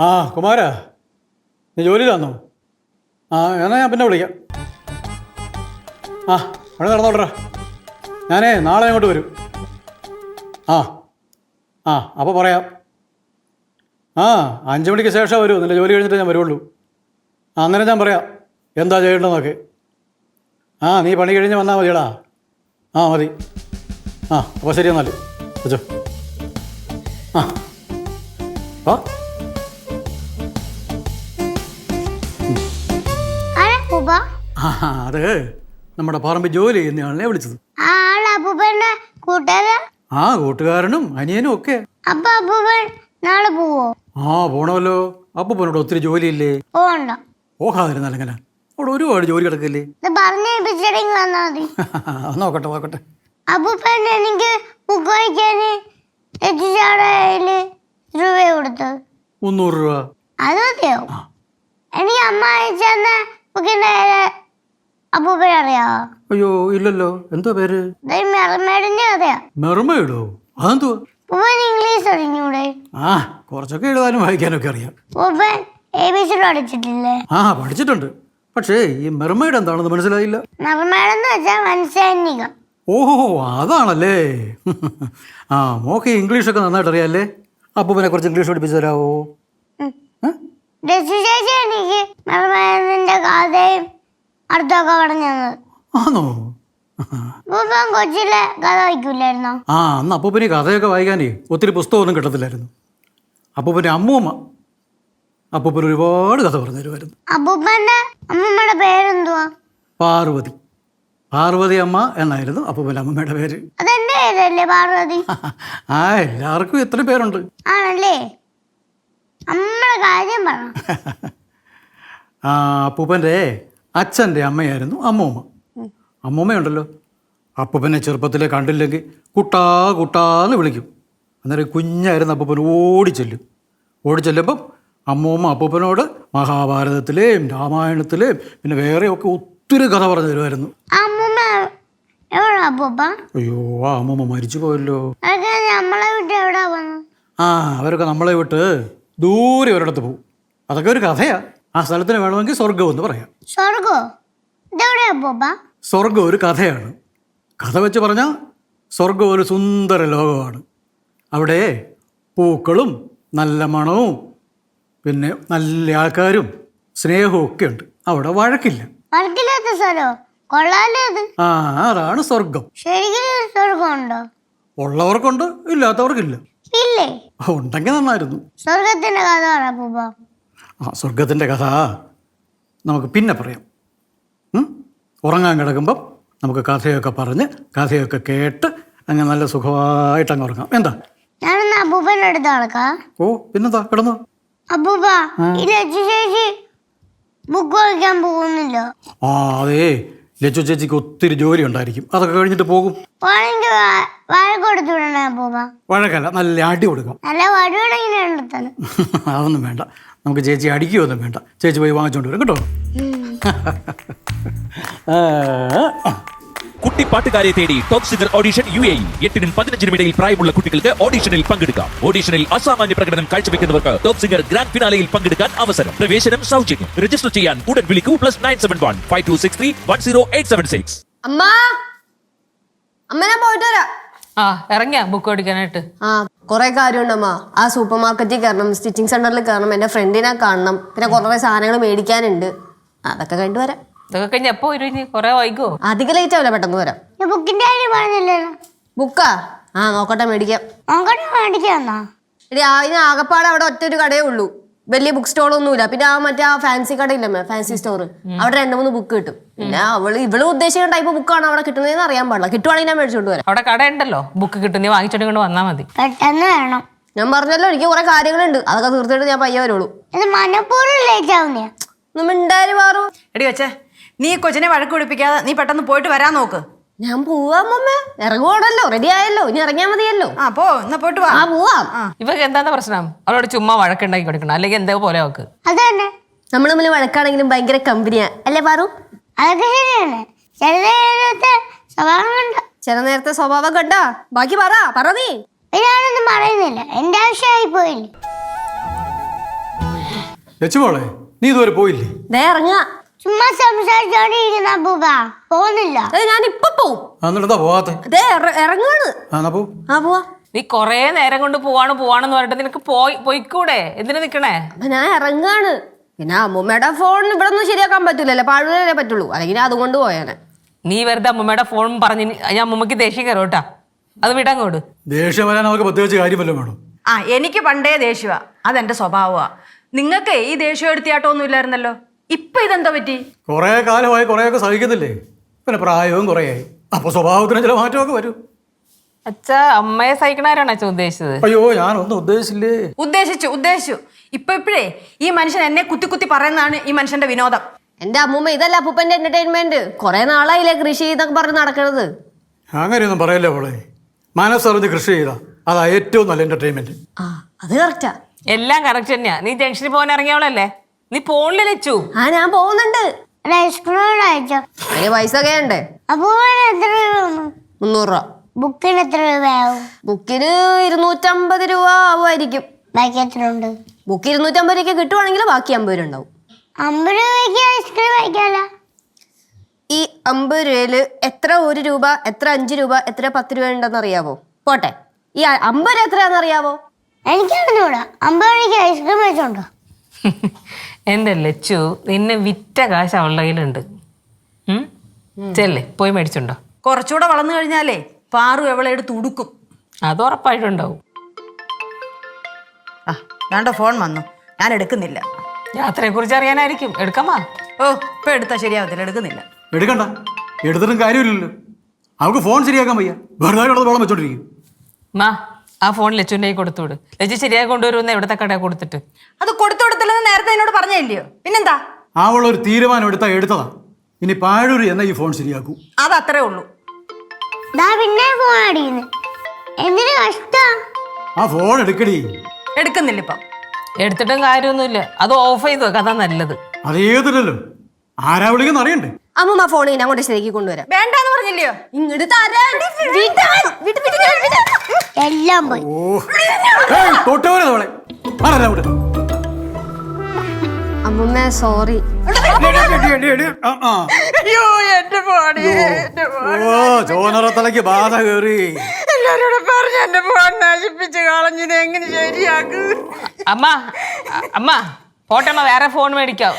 ആ കുമാരാ, നീ ജോലിയിലാന്നോ? ആ എന്നാ ഞാൻ പിന്നെ വിളിക്കാം. ആ പണി നടന്നോട്ടറാ. ഞാനേ നാളെ അങ്ങോട്ട് വരും. ആ ആ അപ്പോൾ പറയാം. ആ 5 മണിക്ക് ശേഷം വരൂ. നിൻ്റെ ജോലി കഴിഞ്ഞിട്ട് ഞാൻ വരുള്ളൂ. ആ അന്നേരം ഞാൻ പറയാം എന്താ ചെയ്യേണ്ടതെന്നൊക്കെ. ആ നീ പണി കഴിഞ്ഞ് വന്നാൽ മതിയടാ. ആ മതി. ആ അപ്പോൾ ശരി എന്നാൽ വെച്ചോ. ആ ആ അത് നമ്മുടെ പറമ്പിൽ ജോലി ചെയ്യുന്നയാളിനെ വിളിച്ചത്. ആ കൂട്ടുകാരനും അനിയനും ഒക്കെ. നാളെ പോവോ? ആ പോണമല്ലോ. അപ്പൂപ്പനോട് ഒത്തിരി ജോലിയില്ലേ? പോകാതിരുന്നാൽ എങ്ങനെ? അവിടെ ഒരുപാട് ജോലി കിടക്കില്ലേ? നോക്കട്ടെ നോക്കട്ടെ. അപ്പൂപ്പൻ എനിക്ക് ബുക്ക് വായിക്കാന് രൂപ കൊടുത്തു. 300 രൂപ. അത് മതിയോ? എനിക്ക് അമ്മ അയച്ചെന്ന ബുക്കിന്റെ അപ്പൂപ്പൻ അറിയാവോ? അയ്യോ ഇല്ലല്ലോ. എന്തോ പേര്? മെർമേഡിന്റെ കഥയാ. മെർമേഡോ? അതെന്തോ? ഇംഗ്ലീഷ് അറിഞ്ഞൂടെ? ആ കുറച്ചൊക്കെ എഴുതാനും വായിക്കാനൊക്കെ അറിയാം. പഠിച്ചിട്ടില്ലേ? ആ പഠിച്ചിട്ടുണ്ട്. പക്ഷേ ഈ മെർമേഡ് എന്താണെന്ന് മനസ്സിലായില്ല. മെർമേഡ് എന്ന് വെച്ചാൽ മത്സ്യകന്യക. ഓഹോ അതാണല്ലേ. ആ മോക്ക് ഇംഗ്ലീഷൊക്കെ നന്നായിട്ട് അറിയാമല്ലേ? അപ്പൂപ്പനെ കുറച്ച് ഇംഗ്ലീഷ് പഠിപ്പിച്ചു തരാമോ? എനിക്ക് മെർമേഡിന്റെ കഥയും അർത്ഥമൊക്കെ പറഞ്ഞു. ആണോ? കൊച്ചിലെ കഥ വായിക്കൂലായിരുന്നോ? ആ അന്ന് അപ്പൂപ്പന് കഥയൊക്കെ വായിക്കാനേ ഒത്തിരി പുസ്തകമൊന്നും കിട്ടത്തില്ലായിരുന്നു. അപ്പൂപ്പൻ്റെ അമ്മൂമ്മ അപ്പൂപ്പന് ഒരുപാട് കഥ പറഞ്ഞു തരുമായിരുന്നു. അപ്പൂപ്പന്റെ അമ്മൂമ്മയുടെ പേരെന്തുവാ? പാർവതി. പാർവതി അമ്മ എന്നായിരുന്നു അപ്പൂപ്പൻ്റെ അമ്മമ്മയുടെ പേര്. അതെന്റെ പേരല്ലേ പാർവതി? ആ എല്ലാവർക്കും എത്ര പേരുണ്ട്. ആണല്ലേ? അമ്മയുടെ കാര്യം പറ. ആ അപ്പൂപ്പൻ്റെ അച്ഛൻ്റെ അമ്മയായിരുന്നു അമ്മൂമ്മ. അമ്മൂമ്മയുണ്ടല്ലോ, അപ്പൂപ്പനെ ചെറുപ്പത്തിലെ കണ്ടില്ലെങ്കിൽ കുട്ടാ കുട്ടാന്ന് വിളിക്കും. അന്നേരം കുഞ്ഞായിരുന്നു അപ്പൂപ്പൻ ഓടിച്ചെല്ലുമ്പം അമ്മൂമ്മ അപ്പൂപ്പനോട് മഹാഭാരതത്തിലെയും രാമായണത്തിലെയും പിന്നെ വേറെയൊക്കെ ഒത്തിരി കഥ പറഞ്ഞു തരുമായിരുന്നു. അയ്യോ ആ അമ്മൂമ്മ മരിച്ചു പോയല്ലോ. ആ അവരൊക്കെ നമ്മളെ വിട്ട് ദൂരെ ഒരിടത്ത് പോകും. അതൊക്കെ ഒരു കഥയാ. ആ സ്ഥലത്തിന് വേണമെങ്കിൽ സ്വർഗം എന്ന് പറയാം. സ്വർഗം ഒരു കഥയാണ്. കഥ വെച്ച് പറഞ്ഞാൽ സ്വർഗം ഒരു സുന്ദര ലോകമാണ്. അവിടെ പൂക്കളും നല്ല മണവും പിന്നെ നല്ല ആൾക്കാരും സ്നേഹവും ഒക്കെ ഉണ്ട്. അവിടെ വഴക്കില്ല. ആ അതാണ് സ്വർഗം. ഉള്ളവർക്കുണ്ട്, ഇല്ലാത്തവർക്കില്ല. ഉണ്ടെങ്കിൽ നന്നായിരുന്നു. ആ സ്വർഗത്തിൻ്റെ കഥ നമുക്ക് പിന്നെ പറയാം. ഉറങ്ങാൻ കിടക്കുമ്പം നമുക്ക് കഥയൊക്കെ പറഞ്ഞ് കഥയൊക്കെ കേട്ട് അങ്ങനെ നല്ല സുഖമായിട്ട് അങ്ങ് ഉറങ്ങാം. എന്താ? ഓ പിന്നെന്താ, കിടന്നോ. ആ അതേ, ലച്ചു ചേച്ചിക്ക് ഒത്തിരി ജോലി ഉണ്ടായിരിക്കും. അതൊക്കെ കഴിഞ്ഞിട്ട് പോകും. വഴക്കല്ല, നല്ല അടി കൊടുക്കാം. അതൊന്നും വേണ്ട, നമുക്ക് ചേച്ചി അടിക്കുകയൊന്നും വേണ്ട. ചേച്ചി പോയി വാങ്ങിച്ചോണ്ട് വരും കേട്ടോ. കുട്ടി പാട്ടുകാരെ തേടി ടോപ്പ് സിംഗർ ഓഡിഷൻ UAE. 8-നും 15-നും ഇടയിൽ പ്രായമുള്ള കുട്ടികൾക്ക് ഓഡിഷനിൽ പങ്കെടുക്കാം. ഓഡിഷനിൽ അസാമാന്യ പ്രകടനം കാഴ്ചവെക്കുന്നവർക്ക് ടോപ്പ് സിംഗർ ഗ്രാൻഡ് ഫിനാലയിൽ പങ്കെടുക്കാൻ അവസരം. പ്രവേശനം സൗജന്യം. രജിസ്റ്റർ ചെയ്യാൻ ഉടൻ വിളിക്കൂ. +971 5263 10876. അമ്മ ഞാൻ പോയിട്ട് വരാം. ആ ഇറങ്ങിയാ ബുക്ക് ഓടിക്കാനായിട്ട്? ആ കുറെ കാര്യമുണ്ട് അമ്മ. ആ സൂപ്പർ മാർക്കറ്റിൽ കയറണം, സ്റ്റിച്ചിങ് സെന്ററിൽ കയറണം, എന്റെ ഫ്രണ്ടിനെ കാണണം, പിന്നെ കുറെ സാധനങ്ങൾ മേടിക്കാനുണ്ട്. അതൊക്കെ കഴിഞ്ഞിട്ട് വരാം. ഇതൊക്കെ കഴിഞ്ഞ് എപ്പോ വരും? ഇനി കുറെ വൈകോ? അധികം ലേറ്റ് ആവില്ല, പെട്ടെന്ന് വരാം. ബുക്കാ? ആ നോക്കട്ടെ, മേടിക്കാം. എടി അതിന് ആകപ്പാടെ അവിടെ ഒറ്റ ഒരു കടയേ ഉള്ളൂ. വലിയ ബുക്ക് സ്റ്റോളൊന്നുമില്ല. പിന്നെ ആ മറ്റേ ആ ഫാൻസി കടയില്ലമ്മേ, ഫാൻസി സ്റ്റോർ. അവിടെ 2-3 ബുക്ക് കിട്ടും. പിന്നെ ഇവള് ഉദ്ദേശിക്കുന്ന ടൈപ്പ് ബുക്കാണ് അവിടെ കിട്ടുന്നതെന്ന് അറിയാൻ പാടില്ല. കിട്ടുവാണെങ്കിൽ ഞാൻ മേടിച്ചോണ്ട് വരാം. അവിടെ കട ഉണ്ടല്ലോ, ബുക്ക് കിട്ടും. നീ വാങ്ങിച്ചോണ്ട് കൊണ്ട് വന്നാൽ മതി. ഞാൻ പറഞ്ഞല്ലോ എനിക്ക് കുറെ കാര്യങ്ങളുണ്ട്. അതൊക്കെ തീർത്തിട്ട് ഞാൻ പയ്യെ വരുള്ളൂ. എടി വെച്ചേ, നീ കൊച്ചിനെ വഴക്ക് പിടിപ്പിക്കാതെ നീ പെട്ടെന്ന് പോയിട്ട് വരാൻ നോക്ക്. ഞാൻ പോവാം അമ്മ. ഇറങ്ങുവാണല്ലോ, റെഡി ആയല്ലോ, ഇനി ഇറങ്ങിയാ മതിയല്ലോ. ആ പോ, എന്നാ പോയിട്ട് വാ. ആ പോവാം. ഇവക്ക് എന്താ പ്രശ്നം? അവളോട് ചുമ്മാ വഴക്കുണ്ടാക്കി കൊടുക്കണം, അല്ലെങ്കിൽ എന്തോ പോലെ അവക്ക്. നമ്മൾ തമ്മിൽ വഴക്കാണെങ്കിലും ഭയങ്കര കമ്പനിയാ അല്ലേ പാറു? ചില നേരത്തെ സ്വഭാവം കണ്ടാ. ബാക്കി പറ നീ. പറയുന്നില്ല, എന്റെ ആവശ്യമായി പോയില്ലേ. ലച്ചുമോളെ നീ ഇതുവരെ പോയില്ലേ? ദേ ഇറങ്ങ. ചുമ്മാ സംസാരിച്ചോണ്ടിരിക്കുന്ന അപ്പൂപ്പ പോകുന്നില്ല. ഞാൻ ഇപ്പൊ പോവും. എന്നിട്ട് പോവാത്തെ? ദേ ഇറങ്ങാണ്. എന്നാ പോ. ആ പോവാ. നീ കൊറേ നേരം കൊണ്ട് പോവാണെന്ന് പറഞ്ഞിട്ട് നിനക്ക് പോയിക്കൂടെ? എന്തിനു നിക്കണേ? അപ്പൊ ഞാൻ ഇറങ്ങാണ്. പിന്നെ അമ്മൂമ്മയുടെ ഫോൺ ഇവിടെ ഒന്നും ശരിയാക്കാൻ പറ്റൂലല്ലോ, പാഴൂരേ പറ്റുള്ളൂ. അല്ലെങ്കിൽ അതുകൊണ്ട് പോയാനെ. നീ വെറുതെ അമ്മൂമ്മയുടെ ഫോൺ പറഞ്ഞ് ഞാൻ അമ്മൂമ്മക്ക് ദേഷ്യം കയറോട്ടാ. അത് വിടങ്ങോട്ട്. ദേഷ്യം വരാൻ അവർക്ക് പ്രത്യേകിച്ച് കാര്യമല്ലോ വേണം. ആ എനിക്ക് പണ്ടേ ദേഷ്യമാ, അതെന്റെ സ്വഭാവമാ. നിങ്ങൾക്ക് ഈ ദേഷ്യം എടുത്തിയാട്ടൊന്നും ഇല്ലായിരുന്നല്ലോ, ഇപ്പൊ ഇതെന്താ പറ്റി? കുറേ കാലമായി കുറേയൊക്കെ സഹിക്കുന്നില്ലേ, പിന്നെ പ്രായവും കുറേയായി, അപ്പൊ സ്വഭാവത്തിന് ചില മാറ്റമൊക്കെ വരും. അച്ഛാ അമ്മയെ സഹിക്കണാരാണ് അച്ഛൻ ഉദ്ദേശിച്ചത്? അയ്യോ ഞാനൊന്നും ഉദ്ദേശിച്ചില്ലേ. ഉദ്ദേശിച്ചു. ഇപ്പോഴേ ഈ മനുഷ്യൻ എന്നെ കുത്തി കുത്തി പറയുന്നതാണ് ഈ മനുഷ്യന്റെ വിനോദം. എന്റെ അമ്മൂമ്മ ഇതല്ല അപ്പൂപ്പന്റെ എന്റർടൈൻമെന്റ്. കുറെ നാളായില്ലേ കൃഷി എന്നൊക്കെ പറഞ്ഞ് നടക്കണത്. അങ്ങനെയൊന്നും പറയല്ലേ മോളെ. മനസ്സറിഞ്ഞ് കൃഷി ചെയ്താ അതാ ഏറ്റവും നല്ല എന്റർടൈൻമെന്റ്. ആ അത് കറക്റ്റാ. എല്ലാം കറക്റ്റ് തന്നെയാ. നീ ജംഗ്ഷനിൽ പോകാൻ ഇറങ്ങിയോളല്ലേ? നീ പോണില്ല ലച്ചു. ആ ഞാൻ പോകുന്നുണ്ട്. ഒരു ഐസ്ക്രീം അയച്ചോ. അതിന് പൈസ കേണ്ടേ? അപ്പൂപ്പന് എത്ര രൂപ വന്നു? 300 രൂപ. ബുക്കിന് എത്ര രൂപയാവും? ബുക്കിന് 250 രൂപ ആവുമായിരിക്കും. ബാക്കി എത്ര ഉണ്ട്? ബുക്ക് 250 രൂപയ്ക്ക് കിട്ടുവാണെങ്കിൽ ബാക്കി 50 രൂപ ഉണ്ടാവും. 50 രൂപയ്ക്ക് ഐസ്ക്രീം കഴിക്കാലോ. ഈ 50 രൂപയില് എത്ര 1 രൂപ, എത്ര 5 രൂപ, എത്ര 10 രൂപ ഉണ്ടെന്ന് അറിയാവോ? പോട്ടെ, ഈ 50 രൂപ എത്രയാണെന്ന് അറിയാവോ? എനിക്കറിഞ്ഞൂടാ. 50 രൂപയ്ക്ക് ഐസ്ക്രീം കഴിച്ചോണ്ടോ? എന്റെ ലച്ചു, നിന്നെ വിറ്റ കാശ് അവളുടെ കയ്യിലുണ്ട്. ചെല്ലേ പോയി മേടിച്ചുണ്ടോ? കുറച്ചുകൂടെ വളർന്നു കഴിഞ്ഞാലേ പാറു എവളെ എടുത്ത് ഉടുക്കും. അത് ഉറപ്പായിട്ടുണ്ടാവും. ആ വേണ്ട, ഫോൺ വന്നു, ഞാൻ എടുക്കുന്നില്ല. യാത്രയെ കുറിച്ച് അറിയാനായിരിക്കും. എടുക്കാമാ. ഓ ഇപ്പൊ എടുത്താ ശരിയാവത്തില്ല, എടുക്കുന്നില്ല. എടുക്കണ്ട, എടുത്തിട്ടും കാര്യമില്ലല്ലോ. അവർക്ക് ഫോൺ ശരിയാക്കാൻ വയ്യ, വെറുതെ വെള്ളം വെച്ചോണ്ടിരിക്കും. മാ ആ ഫോൺ ലച്ചുവിൻ്റെ കൈ കൊടുത്തുവിട്. ലച്ചു ശരിയായി കൊണ്ടുവരുമെന്ന് എവിടത്തെ കടയിൽ കൊടുത്തിട്ട്. അത് കൊടുത്തില്ലെന്ന് നേരത്തെ എന്നോട് പറഞ്ഞില്ലയോ, പിന്നെന്താ? അവളൊരു തീരുമാനം എടുത്തതാ. ഇനി പാഴൂര് എന്ന ഈ ഫോൺ ശരിയാക്കൂ. അത് അത്രേ ഉള്ളൂ. ദാ പിന്നെ ഫോൺ അടിക്കുന്നു. എന്തിനു കഷ്ടാ? ആ ഫോൺ എടുക്കടി. എടുക്കുന്നില്ല ഇപ്പം. എടുത്തിട്ടും കാര്യമൊന്നുമില്ല. അത് ഓഫ് ചെയ്ത് വെക്കാം, അതാ നല്ലത്. അത് ഏതില്ലല്ലോ, ആരാ വിളിക്കുന്ന അറിയണ്ടേ? അമ്മൂമ്മ ഫോണിൽ അങ്ങോട്ട് ശരിയാക്കി കൊണ്ടുവരാം. വേണ്ടാന്ന് പറഞ്ഞില്ലയോ? ഇങ്ങോട്ട് തരാൻ. എല്ലാം പോയി. തൊട്ടവരെ നമ്മളെ അങ്ങോട്ട്. അമ്മൂമ്മ സോറി. അയ്യോ എന്റെ ഫോണ്, ഓ ചോനറത്തലയ്ക്ക് ബാധ കേറി. എല്ലാരോടും പറഞ്ഞു എന്റെ ഫോൺ നശിപ്പിച്ച് കളഞ്ഞിത് എങ്ങനെ ശരിയാക്ക്? അമ്മ പോട്ടെ, വേറെ ഫോൺ മേടിക്കാം.